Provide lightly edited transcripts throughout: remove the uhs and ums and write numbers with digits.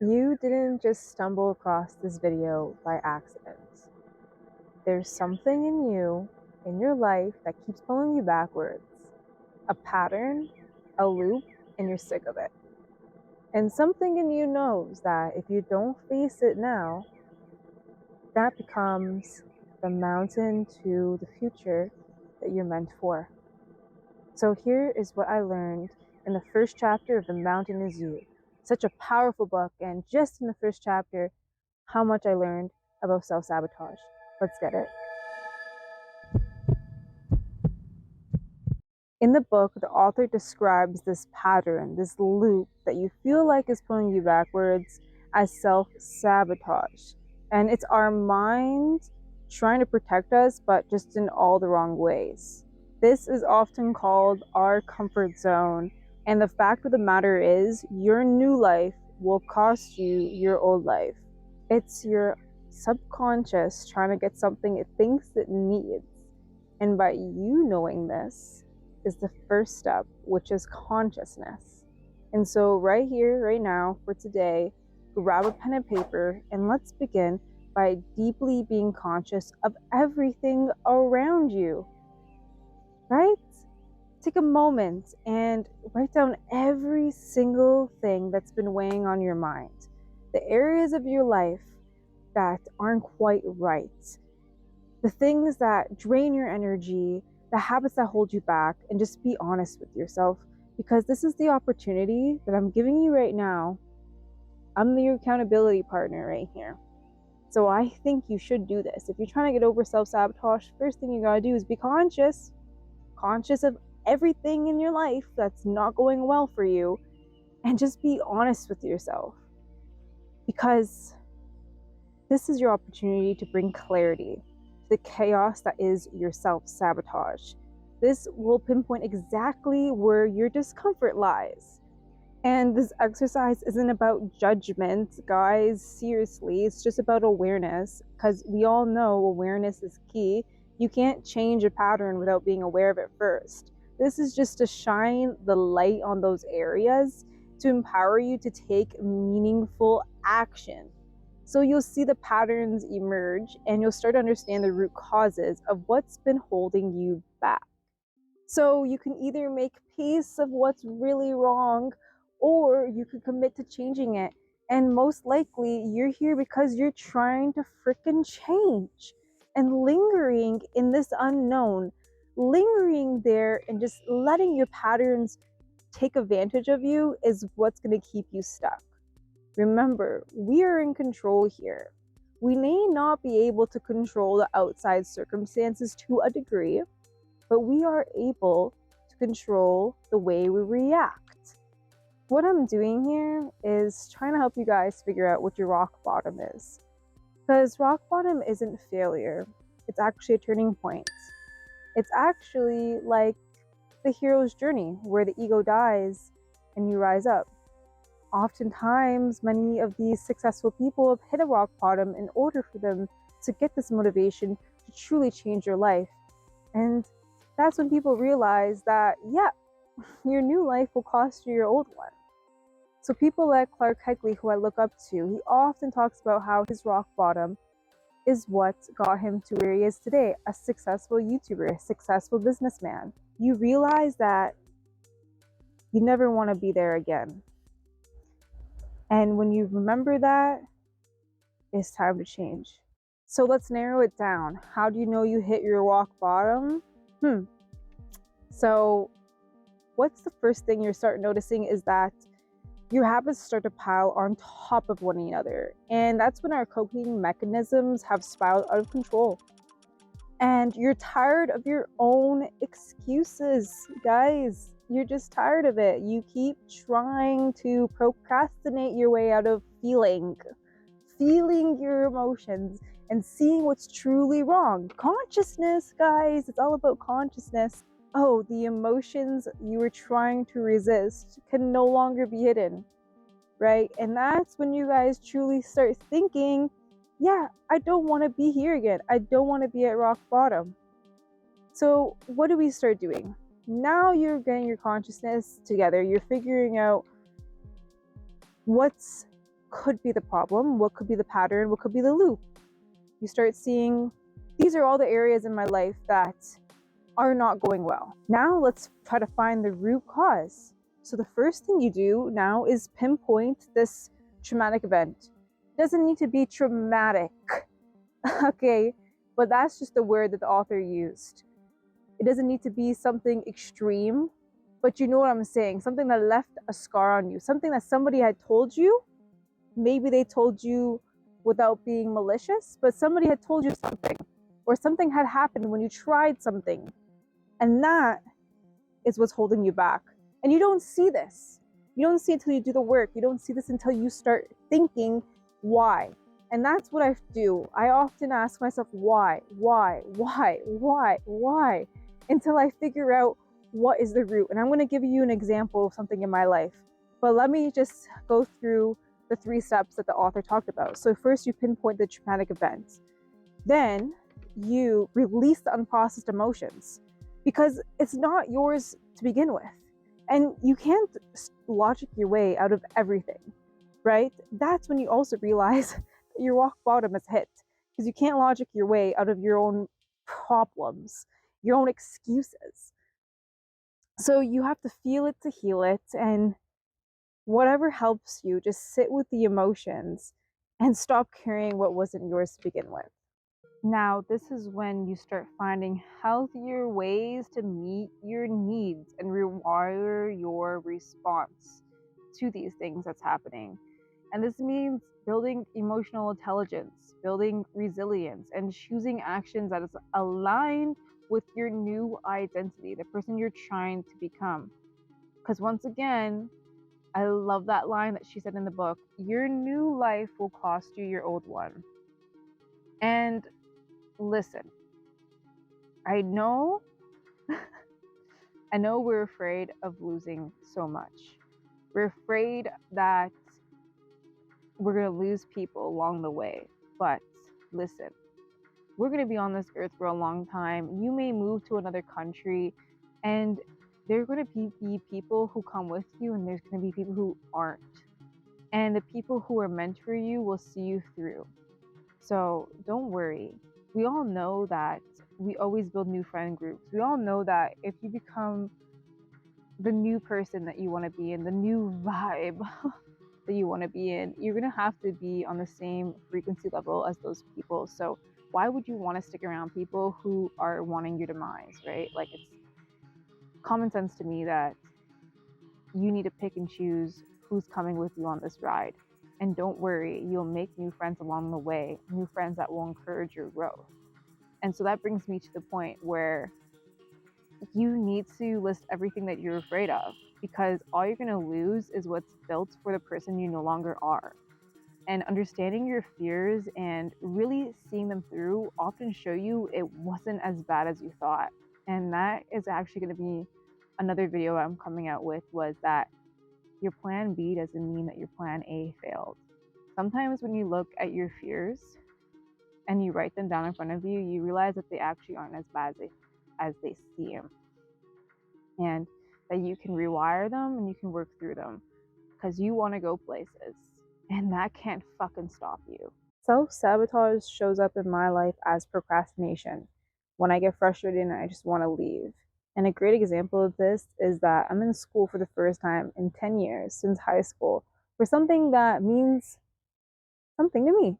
You didn't just stumble across this video by accident. There's something in you, in your life, that keeps pulling you backwards. A pattern, a loop, and you're sick of it. And something in you knows that if you don't face it now, that becomes the mountain to the future that you're meant for. So here is what I learned in the first chapter of The Mountain Is You. Such a powerful book, and just in the first chapter, how much I learned about self-sabotage. Let's get it. In the book, the author describes this pattern, this loop that you feel like is pulling you backwards as self-sabotage. And it's our mind trying to protect us, but just in all the wrong ways. This is often called our comfort zone. And the fact of the matter is, your new life will cost you your old life. It's your subconscious trying to get something it thinks it needs. And by you knowing this is the first step, which is consciousness. And so right here, right now, for today, grab a pen and paper and let's begin by deeply being conscious of everything around you, right? Take a moment and write down every single thing that's been weighing on your mind, the areas of your life that aren't quite right, the things that drain your energy, the habits that hold you back, and just be honest with yourself, because this is the opportunity that I'm giving you right now. I'm the accountability partner right here. So I think you should do this. If you're trying to get over self-sabotage, first thing you gotta do is be conscious of everything in your life that's not going well for you, and just be honest with yourself, because this is your opportunity to bring clarity to the chaos that is your self-sabotage. This will pinpoint exactly where your discomfort lies. And this exercise isn't about judgment, guys, seriously, it's just about awareness, because we all know awareness is key. You can't change a pattern without being aware of it first. This is just to shine the light on those areas to empower you to take meaningful action. So you'll see the patterns emerge and you'll start to understand the root causes of what's been holding you back. So you can either make peace of what's really wrong, or you could commit to changing it. And most likely you're here because you're trying to freaking change. And lingering in this unknown, lingering there and just letting your patterns take advantage of you is what's going to keep you stuck. Remember, we are in control here. We may not be able to control the outside circumstances to a degree, but we are able to control the way we react. What I'm doing here is trying to help you guys figure out what your rock bottom is. Because rock bottom isn't failure, it's actually a turning point. It's actually like the hero's journey, where the ego dies and you rise up. Oftentimes, many of these successful people have hit a rock bottom in order for them to get this motivation to truly change your life. And that's when people realize that, yeah, your new life will cost you your old one. So people like Clark Heckley, who I look up to, he often talks about how his rock bottom is what got him to where he is today, a successful YouTuber, a successful businessman. You realize that you never want to be there again. And when you remember that, it's time to change. So let's narrow it down. How do you know you hit your rock bottom? So what's the first thing you start noticing is that your habits start to pile on top of one another. And that's when our coping mechanisms have spiraled out of control. And you're tired of your own excuses, guys. You're just tired of it. You keep trying to procrastinate your way out of feeling your emotions and seeing what's truly wrong. Consciousness, guys, it's all about consciousness. Oh, the emotions you were trying to resist can no longer be hidden, right? And that's when you guys truly start thinking, yeah, I don't want to be here again. I don't want to be at rock bottom. So what do we start doing? Now you're getting your consciousness together. You're figuring out what's could be the problem, what could be the pattern, what could be the loop. You start seeing, these are all the areas in my life that are not going well. Now let's try to find the root cause. So the first thing you do now is pinpoint this traumatic event. It doesn't need to be traumatic, okay? But that's just the word that the author used. It doesn't need to be something extreme, but you know what I'm saying, something that left a scar on you, something that somebody had told you. Maybe they told you without being malicious, but somebody had told you something, or something had happened when you tried something. And that is what's holding you back. And you don't see this. You don't see it until you do the work. You don't see this until you start thinking why. And that's what I do. I often ask myself, why, until I figure out what is the root. And I'm going to give you an example of something in my life. But let me just go through the 3 steps that the author talked about. So first you pinpoint the traumatic event. Then you release the unprocessed emotions, because it's not yours to begin with. And you can't logic your way out of everything, right? That's when you also realize that your rock bottom is hit, because you can't logic your way out of your own problems, your own excuses. So you have to feel it to heal it, and whatever helps you, just sit with the emotions and stop carrying what wasn't yours to begin with. Now, this is when you start finding healthier ways to meet your needs and rewire your response to these things that's happening. And this means building emotional intelligence, building resilience, and choosing actions that is aligned with your new identity, the person you're trying to become. Because once again, I love that line that she said in the book, your new life will cost you your old one. And listen, I know we're afraid of losing so much. We're afraid that we're going to lose people along the way. But listen, we're going to be on this earth for a long time. You may move to another country, and there are going to be people who come with you, and there's going to be people who aren't. And the people who are meant for you will see you through. So don't worry. We all know that we always build new friend groups. We all know that if you become the new person that you want to be in, the new vibe that you want to be in, you're going to have to be on the same frequency level as those people. So why would you want to stick around people who are wanting your demise, right? Like, it's common sense to me that you need to pick and choose who's coming with you on this ride. And don't worry, you'll make new friends along the way, new friends that will encourage your growth. And so that brings me to the point where you need to list everything that you're afraid of, because all you're going to lose is what's built for the person you no longer are. And understanding your fears and really seeing them through often show you it wasn't as bad as you thought. And that is actually going to be another video I'm coming out with, was that your plan B doesn't mean that your plan A failed. Sometimes when you look at your fears and you write them down in front of you, you realize that they actually aren't as bad as they seem. And that you can rewire them and you can work through them, because you want to go places, and that can't fucking stop you. Self-sabotage shows up in my life as procrastination. When I get frustrated and I just want to leave. And a great example of this is that I'm in school for the first time in 10 years, since high school, for something that means something to me.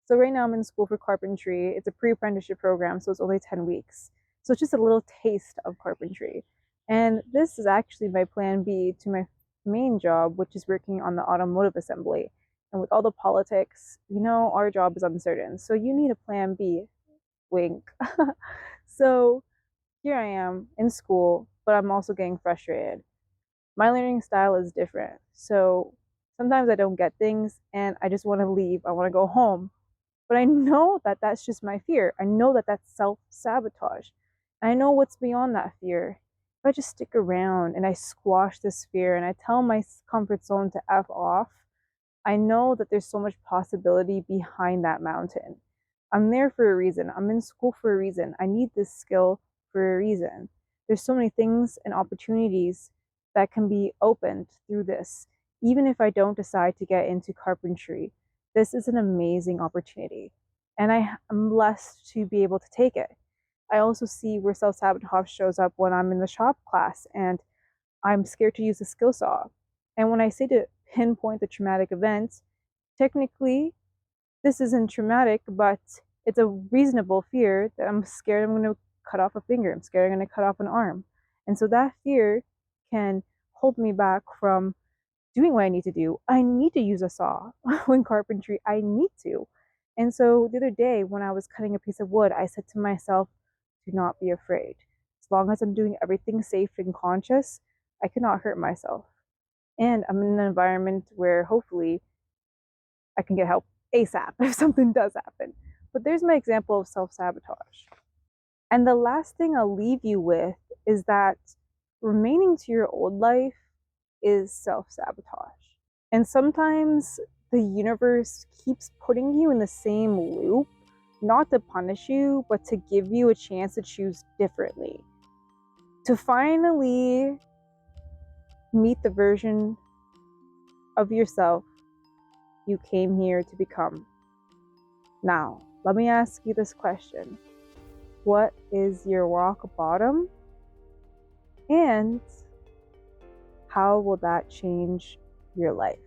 So right now I'm in school for carpentry. It's a pre-apprenticeship program, so it's only 10 weeks. So it's just a little taste of carpentry. And this is actually my plan B to my main job, which is working on the automotive assembly. And with all the politics, our job is uncertain. So you need a plan B. Wink. So here I am in school, but I'm also getting frustrated. My learning style is different. So sometimes I don't get things and I just want to leave. I want to go home. But I know that that's just my fear. I know that that's self-sabotage. And I know what's beyond that fear. If I just stick around and I squash this fear and I tell my comfort zone to F off, I know that there's so much possibility behind that mountain. I'm there for a reason. I'm in school for a reason. I need this skill for a reason. There's so many things and opportunities that can be opened through this. Even if I don't decide to get into carpentry, this is an amazing opportunity, and I am blessed to be able to take it. I also see where self sabotage shows up when I'm in the shop class and I'm scared to use a skill saw. And when I say to pinpoint the traumatic events, technically, this isn't traumatic, but it's a reasonable fear that I'm scared I'm going to cut off a finger. I'm scared I'm going to cut off an arm. And so that fear can hold me back from doing what I need to do. I need to use a saw when carpentry, I need to. And so the other day when I was cutting a piece of wood, I said to myself, do not be afraid. As long as I'm doing everything safe and conscious, I cannot hurt myself. And I'm in an environment where hopefully I can get help ASAP if something does happen. But there's my example of self sabotage. And the last thing I'll leave you with is that remaining to your old life is self sabotage. And sometimes the universe keeps putting you in the same loop, not to punish you, but to give you a chance to choose differently. To finally meet the version of yourself you came here to become. Now, let me ask you this question. What is your rock bottom? And how will that change your life?